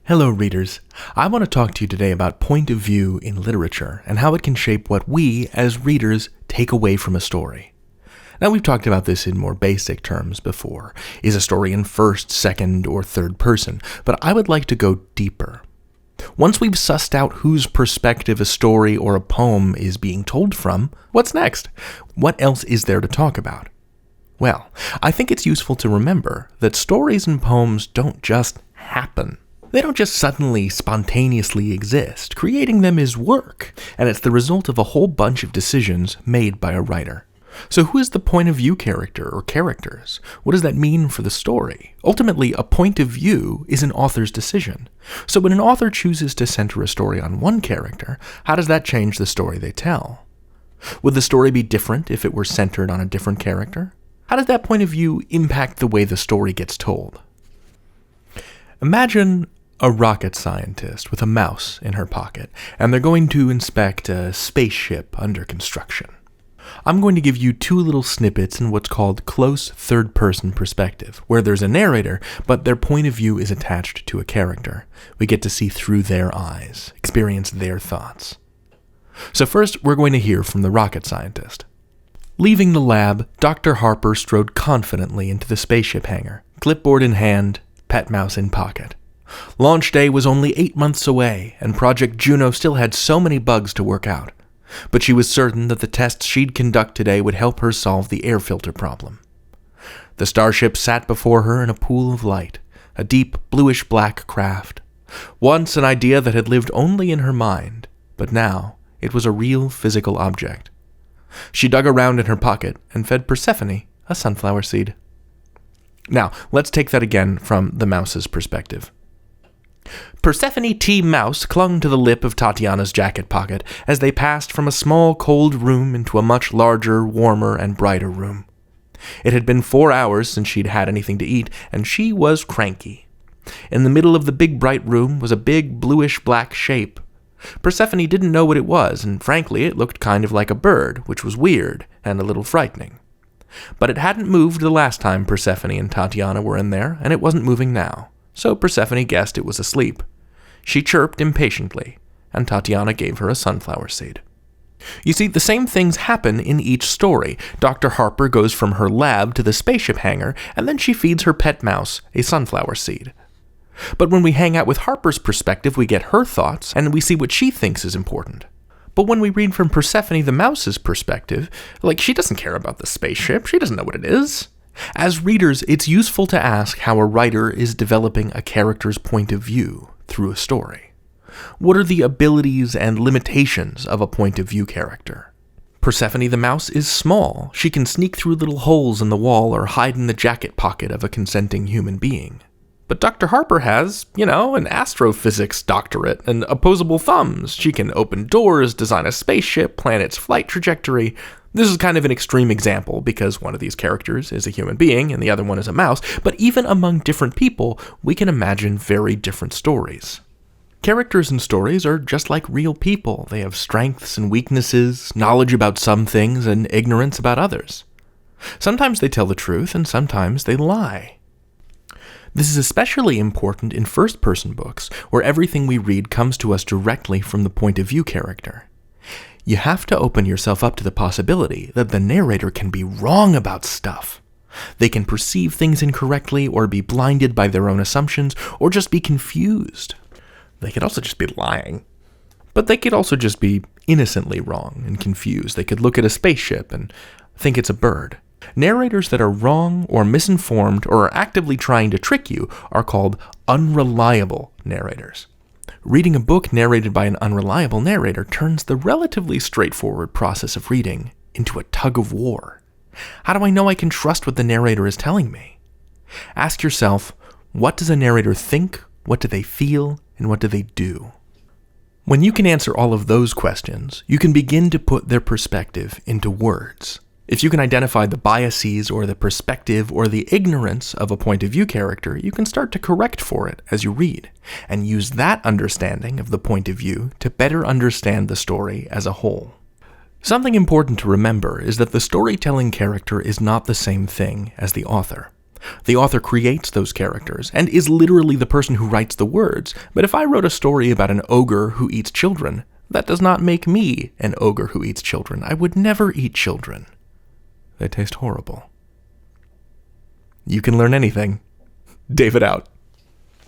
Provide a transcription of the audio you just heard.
Hello readers, I want to talk to you today about point of view in literature and how it can shape what we, as readers, take away from a story. Now we've talked about this in more basic terms before. Is a story in first, second, or third person? But I would like to go deeper. Once we've sussed out whose perspective a story or a poem is being told from, what's next? What else is there to talk about? Well, I think it's useful to remember that stories and poems don't just happen. They don't just suddenly, spontaneously exist. Creating them is work, and it's the result of a whole bunch of decisions made by a writer. So who is the point of view character or characters? What does that mean for the story? Ultimately, a point of view is an author's decision. So when an author chooses to center a story on one character, how does that change the story they tell? Would the story be different if it were centered on a different character? How does that point of view impact the way the story gets told? Imagine a rocket scientist with a mouse in her pocket, and they're going to inspect a spaceship under construction. I'm going to give you two little snippets in what's called close third-person perspective, where there's a narrator, but their point of view is attached to a character. We get to see through their eyes, experience their thoughts. So first, we're going to hear from the rocket scientist. Leaving the lab, Dr. Harper strode confidently into the spaceship hangar, clipboard in hand, pet mouse in pocket. Launch day was only 8 months away, and Project Juno still had so many bugs to work out. But she was certain that the tests she'd conduct today would help her solve the air filter problem. The starship sat before her in a pool of light, a deep bluish-black craft. Once an idea that had lived only in her mind, but now it was a real physical object. She dug around in her pocket and fed Persephone a sunflower seed. Now, let's take that again from the mouse's perspective. Persephone T. Mouse clung to the lip of Tatiana's jacket pocket as they passed from a small, cold room into a much larger, warmer, and brighter room. It had been 4 hours since she'd had anything to eat, and she was cranky. In the middle of the big, bright room was a big, bluish-black shape. Persephone didn't know what it was, and frankly, it looked kind of like a bird, which was weird and a little frightening. But it hadn't moved the last time Persephone and Tatiana were in there, and it wasn't moving now. So Persephone guessed it was asleep. She chirped impatiently, and Tatiana gave her a sunflower seed. You see, the same things happen in each story. Dr. Harper goes from her lab to the spaceship hangar, and then she feeds her pet mouse a sunflower seed. But when we hang out with Harper's perspective, we get her thoughts, and we see what she thinks is important. But when we read from Persephone the mouse's perspective, she doesn't care about the spaceship, she doesn't know what it is. As readers, it's useful to ask how a writer is developing a character's point of view through a story. What are the abilities and limitations of a point of view character? Persephone the mouse is small. She can sneak through little holes in the wall or hide in the jacket pocket of a consenting human being. But Dr. Harper has, an astrophysics doctorate and opposable thumbs. She can open doors, design a spaceship, plan its flight trajectory. This is kind of an extreme example because one of these characters is a human being and the other one is a mouse, but even among different people, we can imagine very different stories. Characters in stories are just like real people. They have strengths and weaknesses, knowledge about some things and ignorance about others. Sometimes they tell the truth and sometimes they lie. This is especially important in first-person books, where everything we read comes to us directly from the point of view character. You have to open yourself up to the possibility that the narrator can be wrong about stuff. They can perceive things incorrectly, or be blinded by their own assumptions, or just be confused. They could also just be lying. But they could also just be innocently wrong and confused. They could look at a spaceship and think it's a bird. Narrators that are wrong or misinformed or are actively trying to trick you are called unreliable narrators. Reading a book narrated by an unreliable narrator turns the relatively straightforward process of reading into a tug of war. How do I know I can trust what the narrator is telling me? Ask yourself, what does a narrator think, what do they feel, and what do they do? When you can answer all of those questions, you can begin to put their perspective into words. If you can identify the biases or the perspective or the ignorance of a point of view character, you can start to correct for it as you read, and use that understanding of the point of view to better understand the story as a whole. Something important to remember is that the storytelling character is not the same thing as the author. The author creates those characters and is literally the person who writes the words, but if I wrote a story about an ogre who eats children, that does not make me an ogre who eats children. I would never eat children. They taste horrible. You can learn anything. David out.